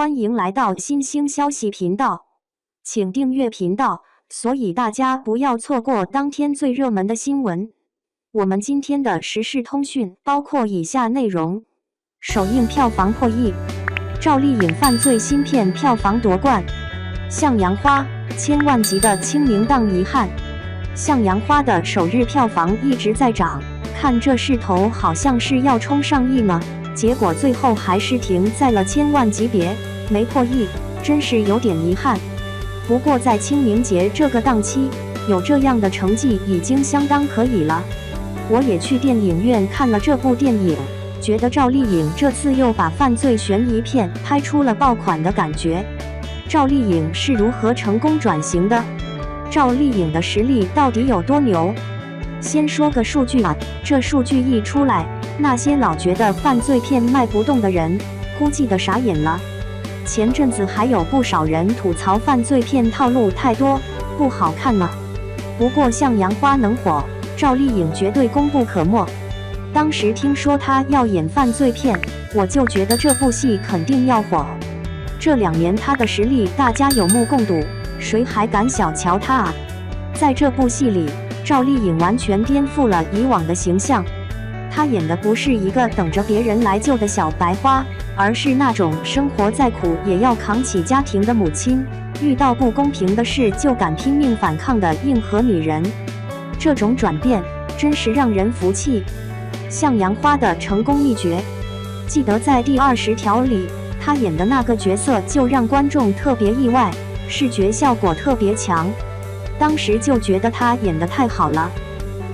欢迎来到新兴消息频道，请订阅频道，所以大家不要错过当天最热门的新闻。我们今天的时事通讯包括以下内容：首映票房破亿，赵丽颖犯罪新片票房夺冠；向阳花千万级的清明档遗憾。向阳花的首日票房一直在涨，看这势头好像是要冲上亿呢。结果最后还是停在了千万级别，没破亿，真是有点遗憾。不过在清明节这个档期，有这样的成绩已经相当可以了。我也去电影院看了这部电影，觉得赵丽颖这次又把犯罪悬疑片拍出了爆款的感觉。赵丽颖是如何成功转型的？赵丽颖的实力到底有多牛？先说个数据啊，这数据一出来，那些老觉得犯罪片卖不动的人，估计的傻眼了。前阵子还有不少人吐槽犯罪片套路太多，不好看了。不过向阳花能火，赵丽颖绝对功不可没。当时听说她要演犯罪片，我就觉得这部戏肯定要火。这2年她的实力大家有目共睹，谁还敢小瞧她啊？在这部戏里，赵丽颖完全颠覆了以往的形象。她演的不是一个等着别人来救的小白花，而是那种生活再苦也要扛起家庭的母亲，遇到不公平的事就敢拼命反抗的硬核女人。这种转变真是让人服气。向阳花的成功秘诀，记得在第20条里，她演的那个角色就让观众特别意外，视觉效果特别强。当时就觉得她演得太好了，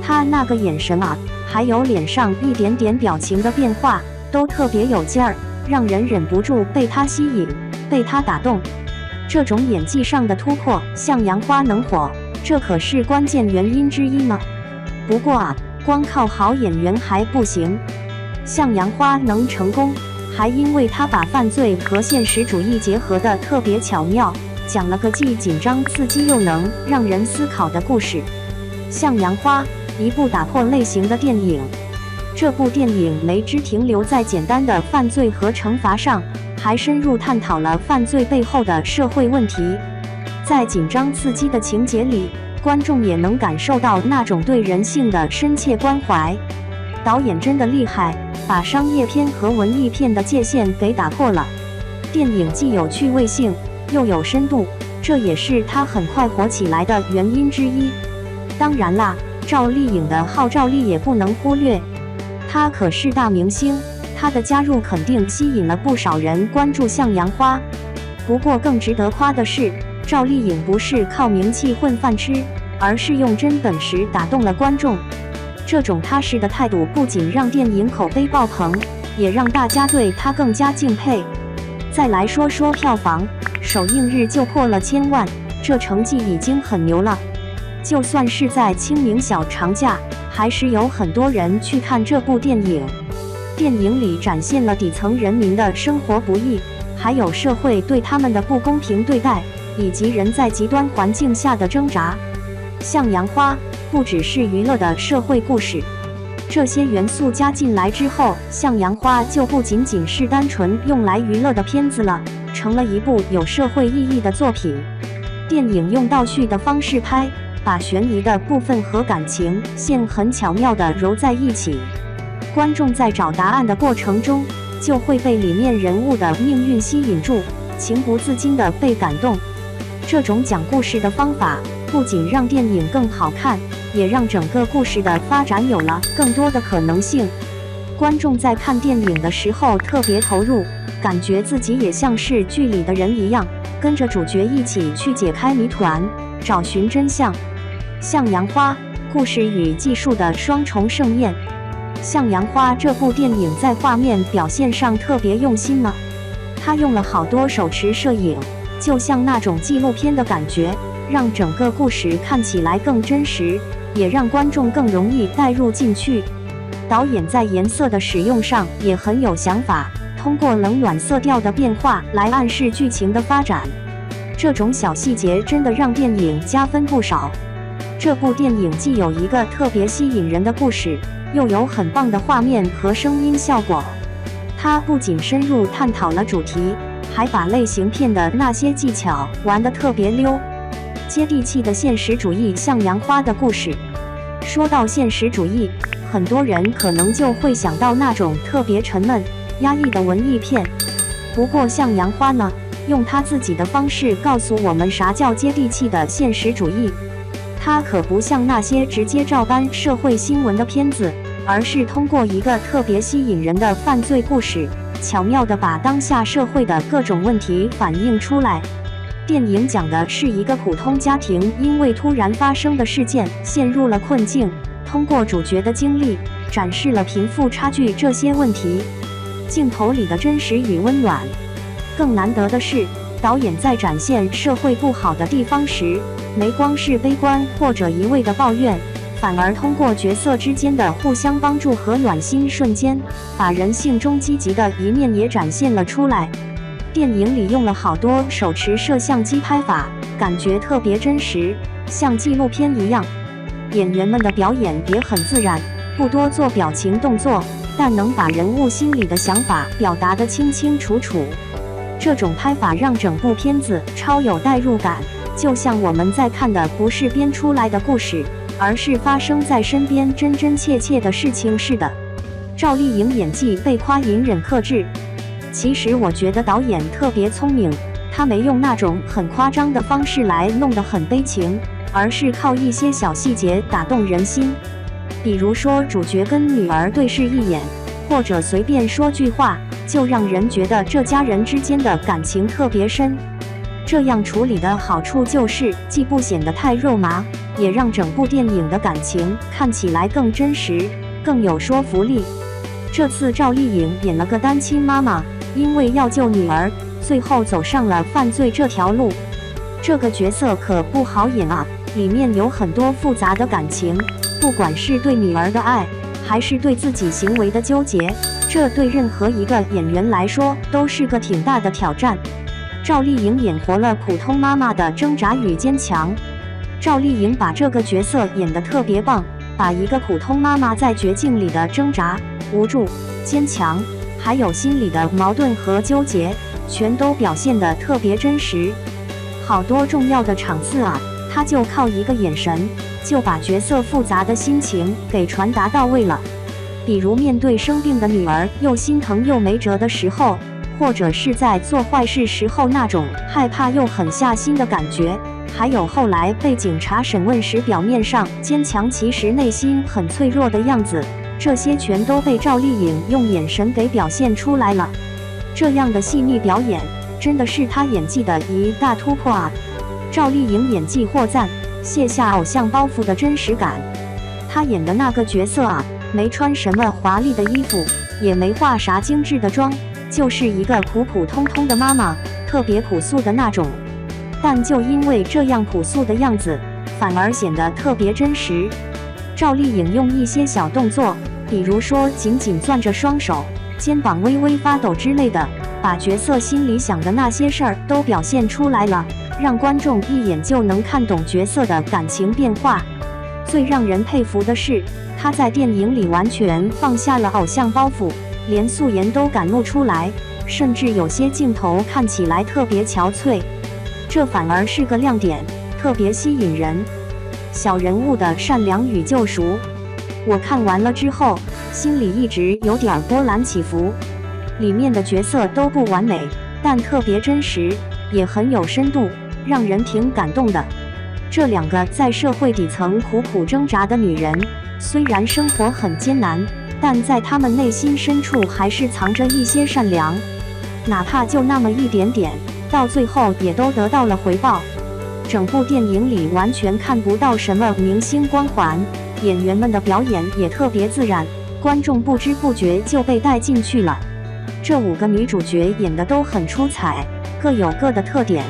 她那个眼神啊，还有脸上一点点表情的变化，都特别有劲儿，让人忍不住被她吸引，被她打动。这种演技上的突破，向阳花能火，这可是关键原因之一呢。不过啊，光靠好演员还不行，向阳花能成功，还因为她把犯罪和现实主义结合得特别巧妙，讲了个既紧张刺激又能让人思考的故事。向阳花，一部打破类型的电影。这部电影没只停留在简单的犯罪和惩罚上，还深入探讨了犯罪背后的社会问题。在紧张刺激的情节里，观众也能感受到那种对人性的深切关怀。导演真的厉害，把商业片和文艺片的界限给打破了。电影既有趣味性，又有深度，这也是它很快火起来的原因之一。当然啦，赵丽颖的号召力也不能忽略，她可是大明星，她的加入肯定吸引了不少人关注向阳花。不过更值得夸的是，赵丽颖不是靠名气混饭吃，而是用真本事打动了观众。这种踏实的态度不仅让电影口碑爆棚，也让大家对她更加敬佩。再来说说票房，首映日就破了1000万，这成绩已经很牛了。就算是在清明小长假，还是有很多人去看这部电影。电影里展现了底层人民的生活不易，还有社会对他们的不公平对待，以及人在极端环境下的挣扎。向阳花不只是娱乐的社会故事，这些元素加进来之后，向阳花就不仅仅是单纯用来娱乐的片子了，成了一部有社会意义的作品。电影用倒叙的方式拍，把悬疑的部分和感情线很巧妙地揉在一起，观众在找答案的过程中，就会被里面人物的命运吸引住，情不自禁地被感动。这种讲故事的方法，不仅让电影更好看，也让整个故事的发展有了更多的可能性。观众在看电影的时候特别投入，感觉自己也像是剧里的人一样，跟着主角一起去解开谜团，找寻真相。向阳花，故事与技术的双重盛宴。向阳花这部电影在画面表现上特别用心呢，它用了好多手持摄影，就像那种纪录片的感觉，让整个故事看起来更真实，也让观众更容易带入进去。导演在颜色的使用上也很有想法，通过冷暖色调的变化来暗示剧情的发展。这种小细节真的让电影加分不少。这部电影既有一个特别吸引人的故事，又有很棒的画面和声音效果。它不仅深入探讨了主题，还把类型片的那些技巧玩得特别溜。接地气的现实主义向阳花的故事。说到现实主义，很多人可能就会想到那种特别沉闷、压抑的文艺片。不过向阳花呢，用他自己的方式告诉我们啥叫接地气的现实主义。他可不像那些直接照搬社会新闻的片子，而是通过一个特别吸引人的犯罪故事，巧妙地把当下社会的各种问题反映出来。电影讲的是一个普通家庭因为突然发生的事件陷入了困境，通过主角的经历，展示了贫富差距这些问题，镜头里的真实与温暖。更难得的是，导演在展现社会不好的地方时，没光是悲观或者一味的抱怨，反而通过角色之间的互相帮助和暖心瞬间，把人性中积极的一面也展现了出来。电影里用了好多手持摄像机拍法，感觉特别真实，像纪录片一样。演员们的表演也很自然，不多做表情动作，但能把人物心里的想法表达得清清楚楚。这种拍法让整部片子超有代入感，就像我们在看的不是编出来的故事，而是发生在身边真真切切的事情似的。赵丽颖演技被夸隐忍克制，其实我觉得导演特别聪明，他没用那种很夸张的方式来弄得很悲情，而是靠一些小细节打动人心。比如说主角跟女儿对视一眼，或者随便说句话，就让人觉得这家人之间的感情特别深。这样处理的好处就是既不显得太肉麻，也让整部电影的感情看起来更真实，更有说服力。这次赵丽颖演了个单亲妈妈，因为要救女儿，最后走上了犯罪这条路。这个角色可不好演啊，里面有很多复杂的感情，不管是对女儿的爱，还是对自己行为的纠结，这对任何一个演员来说都是个挺大的挑战。赵丽颖演活了普通妈妈的挣扎与坚强。赵丽颖把这个角色演得特别棒，把一个普通妈妈在绝境里的挣扎、无助、坚强，还有心里的矛盾和纠结，全都表现得特别真实。好多重要的场次啊，她就靠一个眼神，就把角色复杂的心情给传达到位了。比如面对生病的女儿又心疼又没辙的时候，或者是在做坏事时候那种害怕又狠下心的感觉，还有后来被警察审问时表面上坚强其实内心很脆弱的样子，这些全都被赵丽颖用眼神给表现出来了。这样的细腻表演真的是她演技的一大突破啊！赵丽颖演技获赞，卸下偶像包袱的真实感。她演的那个角色啊，没穿什么华丽的衣服，也没化啥精致的妆，就是一个普普通通的妈妈，特别朴素的那种。但就因为这样朴素的样子，反而显得特别真实。赵丽颖用一些小动作，比如说紧紧攥着双手，肩膀微微发抖之类的，把角色心里想的那些事儿都表现出来了，让观众一眼就能看懂角色的感情变化。最让人佩服的是，她在电影里完全放下了偶像包袱，连素颜都敢露出来，甚至有些镜头看起来特别憔悴，这反而是个亮点，特别吸引人。小人物的善良与救赎，我看完了之后，心里一直有点波澜起伏。里面的角色都不完美，但特别真实，也很有深度，让人挺感动的。这两个在社会底层苦苦挣扎的女人，虽然生活很艰难，但在她们内心深处还是藏着一些善良，哪怕就那么一点点，到最后也都得到了回报。整部电影里完全看不到什么明星光环，演员们的表演也特别自然，观众不知不觉就被带进去了。这5个女主角演得都很出彩，各有各的特点，